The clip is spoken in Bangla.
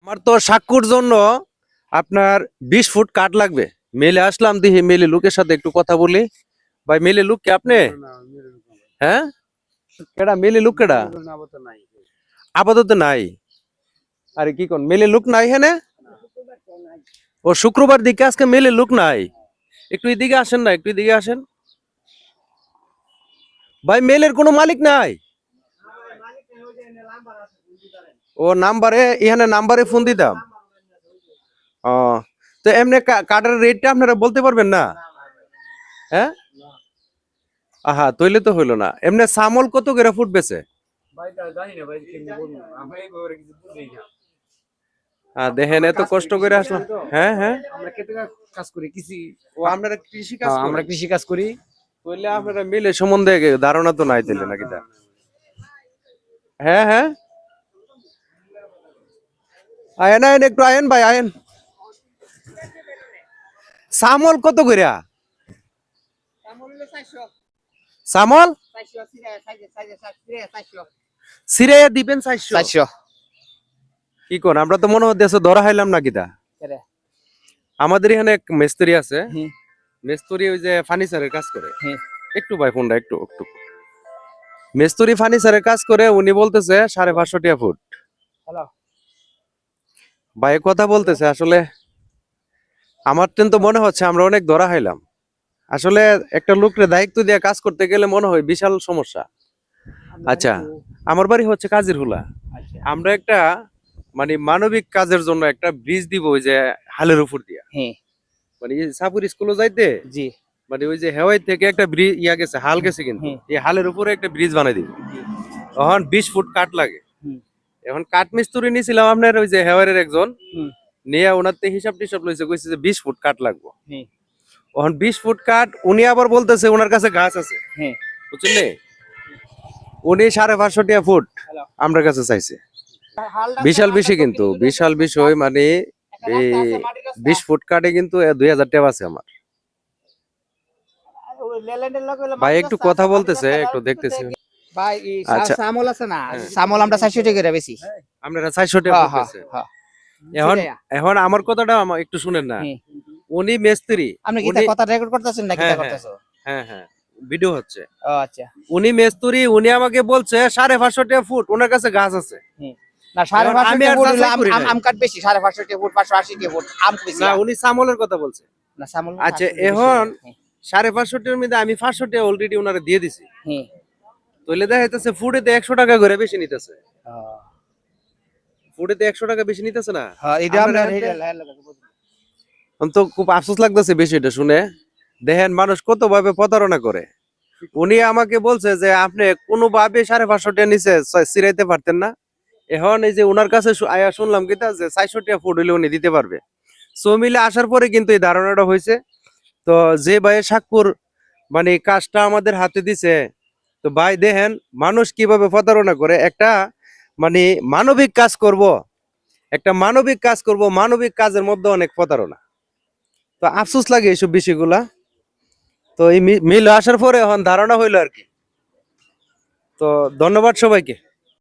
আমার তো সাক্ষুর জন্য আপনার 20 ফুট কাঠ লাগবে। মেলে আসলাম, দেখি মেলে লোকের সাথে একটু কথা বলি। ভাই মেলে লোক কে আপনি? হ্যাঁ, কেডা মেলে লোক কেডা? আপাতত নাই। আরে কি কোন মেলে লোক নাই হেনে? ও শুক্রবার দিকে আজকে মেলে লোক নাই। একটু এদিকে আসেন না, একটু এদিকে আসেন। ভাই মেলের কোনো মালিক নাই? ও নাম্বারে, এখানে নাম্বারে ফোন দিতাম। ও তো এমনি কাঠের রেটটা আপনারা বলতে পারবেন না? হ্যাঁ, আহা তৈলে তো হইলো না। এমনি সামল কত করে ফুট বেচে? দেখেন এত কষ্ট করে আসলাম। হ্যাঁ হ্যাঁ, আমরা খেতে কাজ করি কৃষি। ও আপনারা কৃষি কাজ আমরা করেন? কৃষি কাজ করি। তৈলে আপনারা মিলে সম্বন্ধে ধারণা তো নাই তৈলে নাকি? তা হ্যাঁ হ্যাঁ, আয়েন আয়েন, একটু আয়েন ভাই আয়েন। সামল কত কইরা? সামল সিরাইয়া দিবেন 400? কি কোন, আমরা তো মনে হচ্ছে ধরা হাইলাম নাকি? তা আমাদের এখানে এক মিস্ত্রি আছে, মিস্ত্রি ওই যে ফার্নিচারের কাজ করে। একটু ভাই ফোনটা একটু একটু। মিস্ত্রি ফার্নিচারের কাজ করে, উনি বলতেছে 550 টাকা ফুট। ভাই কথা বলতেছে আসলে আমার তো মনে হচ্ছে আমরা অনেক ধরা হাইলাম। আসলে একটা লোকরে দায়িত্ব দিয়ে কাজ করতে গেলে মনে হয় বিশাল সমস্যা। আচ্ছা, আমার বাড়ি হচ্ছে কাজিরহুলা। আমরা একটা মানে মানবিক কাজের জন্য একটা ব্রিজ দিব ওই যে হালের উপর দিয়া, মানে সাপুর স্কুলে যাইতে। জি, মানে ওই যে হেওয়াই থেকে একটা ব্রিজ গেছে, হাল গেছে, কিন্তু এই হালের উপরে একটা ব্রিজ বানাই দিব। এখন 20 ফুট কাঠ লাগে। এখন কাঠ মিস্ত্রি নিয়েছিলাম আপনার ওই যে হেওয়ারের একজন, নিয়ে ওনার থেকে হিসাব টিসাব লইছে, কইছে যে 20 ফুট কাঠ লাগবে। এখন 20 ফুট কাঠ উনি আবার বলতেছে ওনার কাছে গাছ আছে, বুঝলি? উনি 550 টাকা ফুট আমার কাছে চাইছে। বিশাল বিষয়, কিন্তু বিশাল বিষয়। মানে এই 20 ফুট কাঠে কিন্তু 2000 টাকা আছে আমার। ভাই একটু কথা বলতেছে, একটু দেখতেছে। ভাই আচ্ছা, সামল আছে না, সামল আমরা 400 টাকা করে বেশি। আপনারা 400 টাকা ফুট বেচেন। এখন এখন আমার কথাটা একটু শুনেন না। উনি মিস্ত্রি, আপনি কি কথা রেকর্ড করতেছেন নাকি? তা করতেছো? হ্যাঁ হ্যাঁ, ভিডিও হচ্ছে। ও আচ্ছা। উনি মিস্ত্রি, উনি আমাকে বলছে 550 টাকা ফুট ওনার কাছে গাছ আছে। না 550 টাকা ফুট আম কাট বেশি, 550 টাকা ফুট 580 টাকা ফুট আম বেশি না। উনি সামলের কথা বলছে। না সামল। আচ্ছা, এখন 550 টাকার মধ্যে আমি 500 টাকা অলরেডি ওনারে দিয়ে দিছি। তাহলে দেখা যাচ্ছে ফুটেতে 100 টাকা করে বেশি নিতেছে। ফুটেতে 100 টাকা বেশি নিতেছে না? তো খুব আফসোস লাগতেছে বিষয়টা শুনে। দেখেন মানুষ কত ভাবে প্রতারণা করে। উনি আমাকে বলছে যে আপনি কোনোভাবে 550 টাকা নিচে সিরাইতে পারতেন না। এখন এই যে ওনার কাছে আয়া শুনলাম কি যে 400 টাকা ফুট হইলে উনি দিতে পারবে। সো মিলে আসার পরে কিন্তু এই ধারণাটা হয়েছে। তো যে ভাইয়ের সাক্ষর মানে কাজটা আমাদের হাতে দিছে, তো ভাই দেখেন মানুষ কিভাবে প্রতারণা করে। একটা মানে মানবিক কাজ করব, একটা মানবিক কাজ করব, মানবিক কাজের মধ্যে অনেক প্রতারণা। তো আফসোস লাগে এইসব বিষয়গুলা। তো এই মিল আসার পরে এখন ধারণা হইলো আর কি। তো ধন্যবাদ সবাইকে।